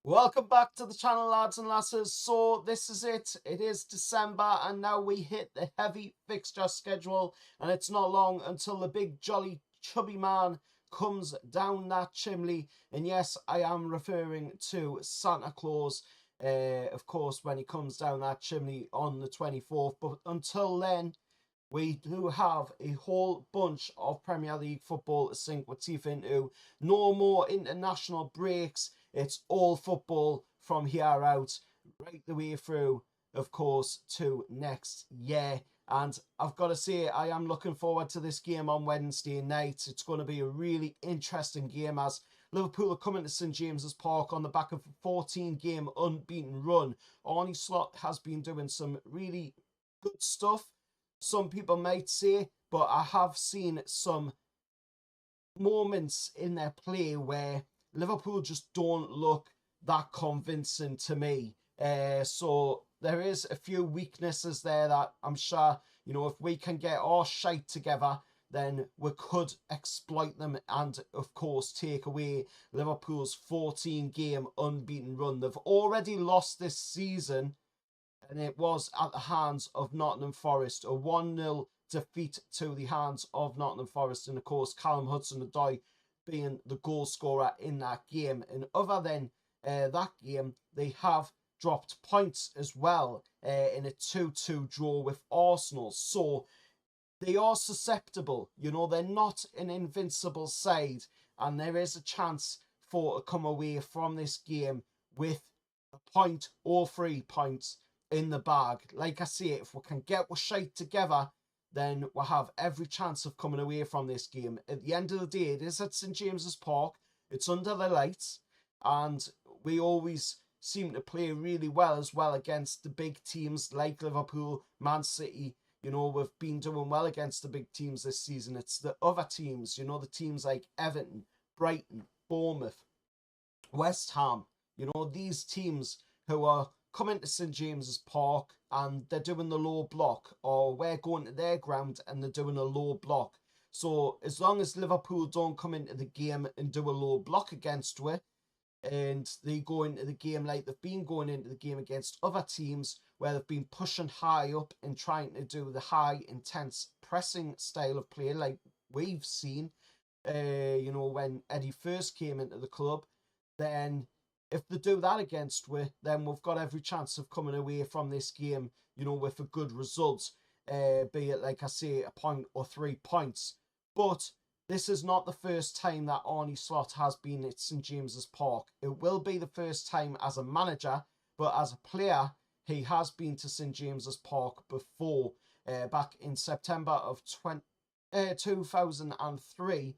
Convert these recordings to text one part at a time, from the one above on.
Welcome back to the channel, lads and lasses. So this is it. It is December and now we hit the heavy fixture schedule, and it's not long until the big jolly chubby man comes down that chimney. And yes, I am referring to Santa Claus, of course, when he comes down that chimney on the 24th. But until then, we do have a whole bunch of Premier League football to sink our teeth into. No more international breaks. It's all football from here out, right the way through, of course, to next year. And I've got to say, I am looking forward to this game on Wednesday night. It's going to be a really interesting game as Liverpool are coming to St James's Park on the back of a 14-game unbeaten run. Arne Slot has been doing some really good stuff, some people might say, but I have seen some moments in their play where Liverpool just don't look that convincing to me. So there is a few weaknesses there that I'm sure, if we can get our shite together, then we could exploit them and, of course, take away Liverpool's 14-game unbeaten run. They've already lost this season, and it was at the hands of Nottingham Forest, a 1-0 defeat to the hands of Nottingham Forest, and of course Callum Hudson-Odoi being the goal scorer in that game. And other than that game, they have dropped points as well in a 2-2 draw with Arsenal. So they are susceptible, they're not an invincible side, and there is a chance for to come away from this game with a point or 3 points in the bag. Like I say, if we can get our shite together, then we'll have every chance of coming away from this game. At the end of the day, it is at St James's Park. It's under the lights, and we always seem to play really well as well against the big teams like Liverpool, Man City. We've been doing well against the big teams this season. It's the other teams, the teams like Everton, Brighton, Bournemouth, West Ham, these teams who are coming to St James's Park and they're doing the low block, or we're going to their ground and they're doing a low block. So as long as Liverpool don't come into the game and do a low block against we, and they go into the game like they've been going into the game against other teams where they've been pushing high up and trying to do the high intense pressing style of play like we've seen, when Eddie first came into the club, then if they do that against we, then we've got every chance of coming away from this game, with a good result, be it, like I say, a point or 3 points. But this is not the first time that Arne Slot has been at St James's Park. It will be the first time as a manager, but as a player, he has been to St James's Park before. Back in September of 2003,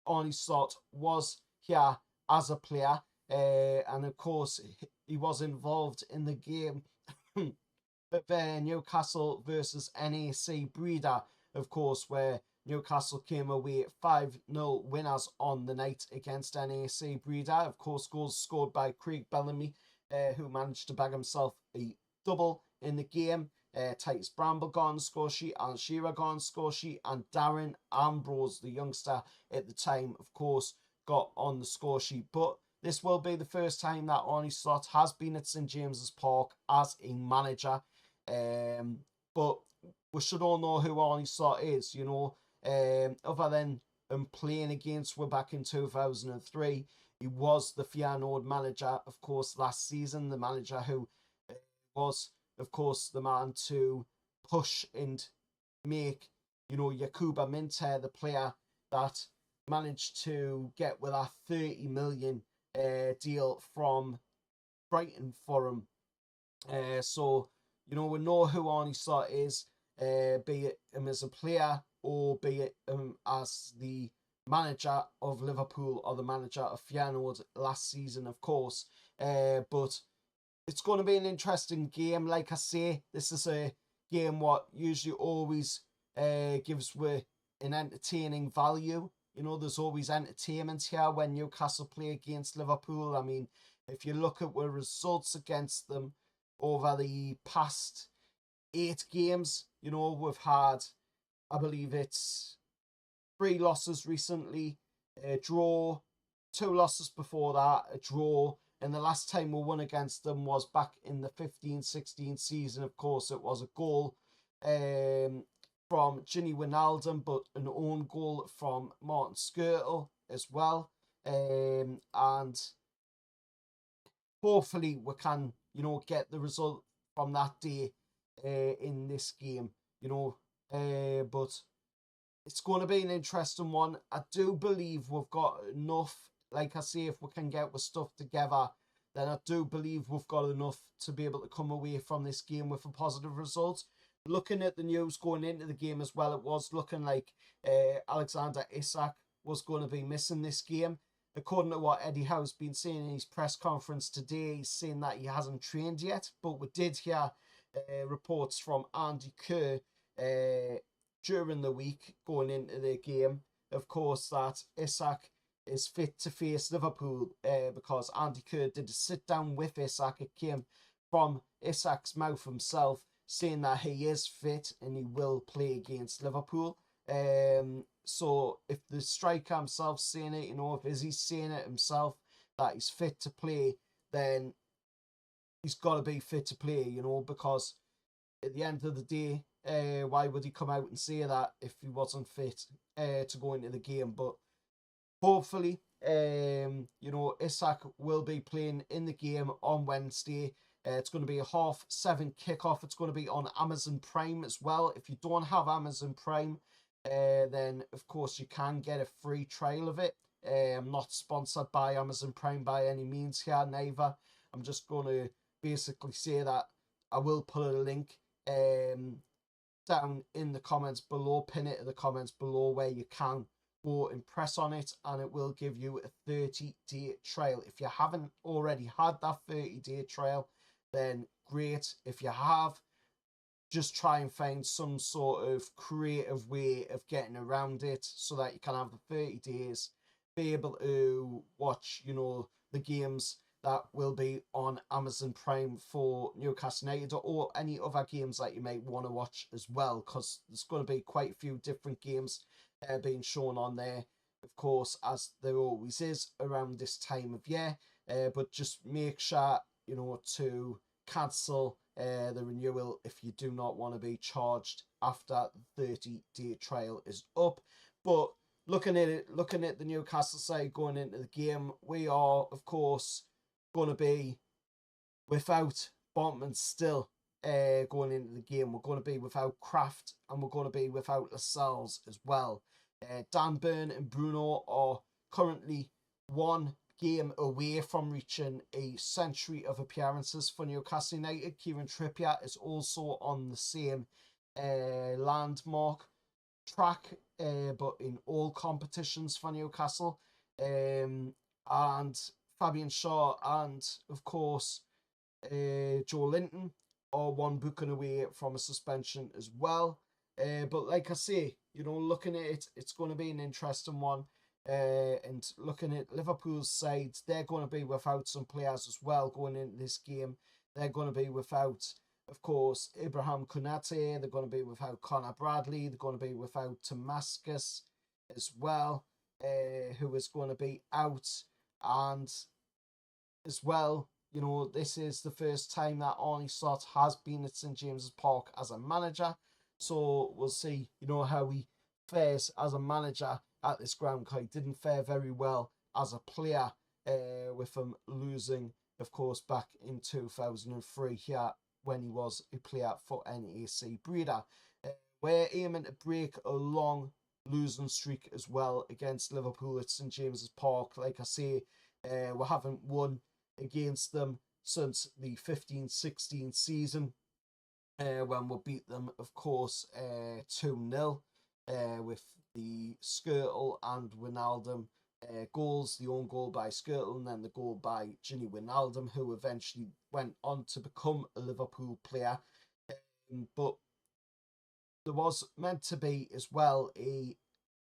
Arne Slot was here as a player, and of course he was involved in the game of Newcastle versus NAC Breda, of course, where Newcastle came away 5-0 winners on the night against NAC Breda. Of course, goals scored by Craig Bellamy, who managed to bag himself a double in the game. Titus Bramble got on the score sheet, Alan Shearer got on the score sheet, and Darren Ambrose, the youngster at the time, of course, got on the score sheet. But this will be the first time that Arne Slot has been at St James's Park as a manager. But we should all know who Arne Slot is, other than playing against we're back in 2003. He was the Feyenoord manager, of course, last season, the manager who was, of course, the man to push and make, Yakuba Minter the player that managed to get with a 30 million deal from Brighton for him. So, we know who Arne Slot is, be it him as a player or be it as the manager of Liverpool or the manager of Feyenoord last season, of course. But it's going to be an interesting game. Like I say, this is a game what usually always gives with an entertaining value. There's always entertainment here when Newcastle play against Liverpool. I mean, if you look at the results against them over the past 8 games, we've had, I believe it's 3 losses recently, a draw, 2 losses before that, a draw, and the last time we won against them was back in the 15-16 season. Of course, it was a goal from Gini Wijnaldum, but an own goal from Martin Skrtel as well. And hopefully we can, get the result from that day in this game, but it's going to be an interesting one. I do believe we've got enough, like I say, if we can get our stuff together, then I do believe we've got enough to be able to come away from this game with a positive result. Looking at the news going into the game as well, it was looking like Alexander Isak was going to be missing this game. According to what Eddie Howe's been saying in his press conference today, he's saying that he hasn't trained yet. But we did hear reports from Andy Kerr during the week going into the game, of course, that Isak is fit to face Liverpool because Andy Kerr did a sit down with Isak. It came from Isak's mouth himself saying that he is fit and he will play against Liverpool. So if the striker himself saying it, if Izzy's saying it himself that he's fit to play, then he's got to be fit to play, because at the end of the day, why would he come out and say that if he wasn't fit to go into the game? But hopefully, Isak will be playing in the game on Wednesday. It's going to be a 7:30 kickoff. It's going to be on Amazon Prime as well. If you don't have Amazon Prime, then of course you can get a free trial of it. I'm not sponsored by Amazon Prime by any means here, neither. I'm just going to basically say that I will put a link down in the comments below, pin it in the comments below where you can go and press on it, and it will give you a 30-day trial. If you haven't already had that 30-day trial, then great. If you have, just try and find some sort of creative way of getting around it so that you can have the 30 days, be able to watch, the games that will be on Amazon Prime for Newcastle United or any other games that you might want to watch as well, because there's going to be quite a few different games being shown on there, of course, as there always is around this time of year. But just make sure, to cancel the renewal if you do not want to be charged after the 30-day trial is up. But looking at the Newcastle side going into the game, we are, of course, going to be without Botman still going into the game. We're going to be without Kraft and we're going to be without Lascelles as well. Dan Burn and Bruno are currently one game away from reaching a century of appearances for Newcastle United. Kieran Trippier is also on the same landmark track, but in all competitions for Newcastle. And Fabian Shaw and, of course, Joe Linton are one booking away from a suspension as well. But like I say, looking at it, it's going to be an interesting one. And looking at Liverpool's side, they're going to be without some players as well going into this game. They're going to be without, of course, Ibrahim Konate. They're going to be without Connor Bradley. They're going to be without Damascus as well, who is going to be out. And as well, this is the first time that Arne Slot has been at St James's Park as a manager. So we'll see, how he fares as a manager at this ground, because he didn't fare very well as a player, with him losing, of course, back in 2003 here when he was a player for NAC Breda. We're aiming to break a long losing streak as well against Liverpool at St James's Park. Like I say, we haven't won against them since the 15-16 season, when we beat them, of course, 2-0 with the Skrtel and Wijnaldum goals, the own goal by Skrtel and then the goal by Gini Wijnaldum, who eventually went on to become a Liverpool player. But there was meant to be as well a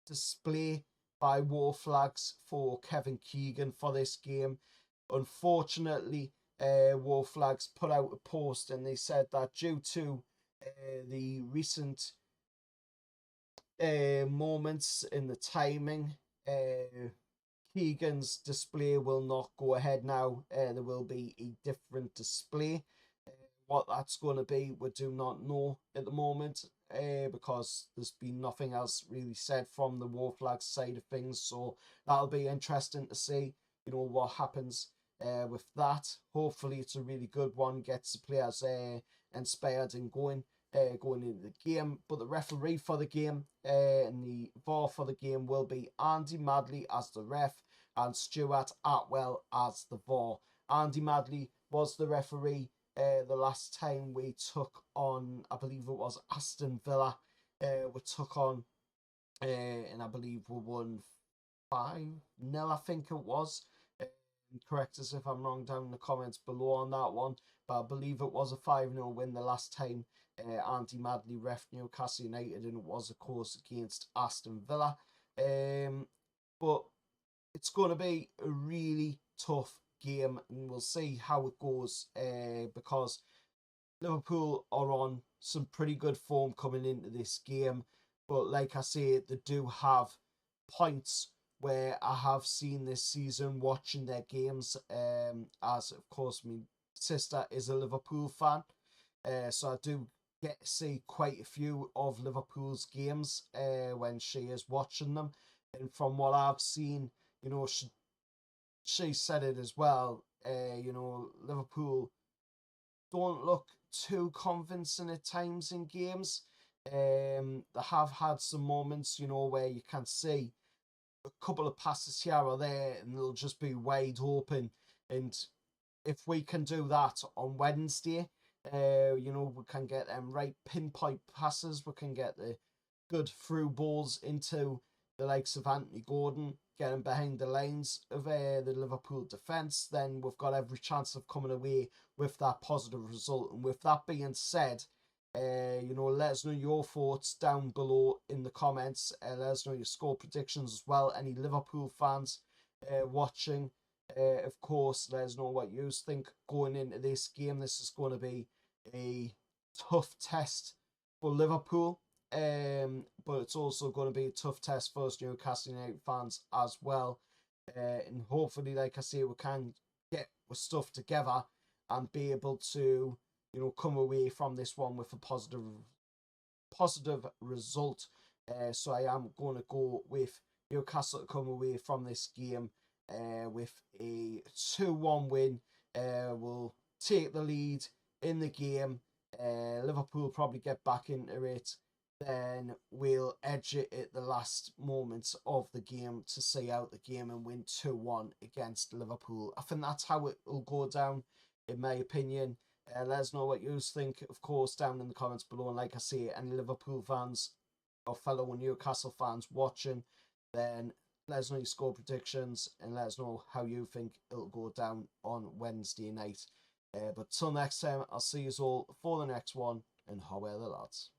display by War Flags for Kevin Keegan for this game. Unfortunately, War Flags put out a post and they said that due to the recent moments in the timing, Keegan's display will not go ahead now. There will be a different display. What that's going to be, we do not know at the moment, because there's been nothing else really said from the War Flag side of things. So that'll be interesting to see, what happens with that. Hopefully, it's a really good one, gets the players inspired and going into the game. But the referee for the game and the VAR for the game will be Andy Madley as the ref and Stuart Atwell as the VAR. Andy Madley was the referee the last time we took on, I believe it was Aston Villa. We took on, and I believe we won 5-0, I think it was. Correct us if I'm wrong down in the comments below on that one. But I believe it was a 5-0 win the last time Andy Madley ref Newcastle United, and it was, of course, against Aston Villa. But it's going to be a really tough game, and we'll see how it goes, because Liverpool are on some pretty good form coming into this game. But like I say, they do have points where I have seen this season watching their games, as of course my sister is a Liverpool fan, so I do get to see quite a few of Liverpool's games when she is watching them. And from what I've seen, she said it as well, Liverpool don't look too convincing at times in games. They have had some moments, where you can see a couple of passes here or there and they'll just be wide open. And if we can do that on Wednesday, we can get them right pinpoint passes. We can get the good through balls into the likes of Anthony Gordon, getting behind the lines of the Liverpool defence. Then we've got every chance of coming away with that positive result. And with that being said, let us know your thoughts down below in the comments. Let us know your score predictions as well. Any Liverpool fans watching, of course, let us know what you think going into this game. This is going to be a tough test for Liverpool, but it's also going to be a tough test for us Newcastle United fans as well. And hopefully, like I say, we can get our stuff together and be able to come away from this one with a positive result. So I am going to go with Newcastle to come away from this game with a 2-1 win. We'll take the lead in the game. Liverpool probably get back into it. Then we'll edge it at the last moments of the game to see out the game and win 2-1 against Liverpool. I think that's how it will go down, in my opinion. Let us know what you think, of course, down in the comments below. And like I say, any Liverpool fans or fellow Newcastle fans watching, then let us know your score predictions and let us know how you think it'll go down on Wednesday night. But till next time, I'll see you all for the next one, and how are the lads?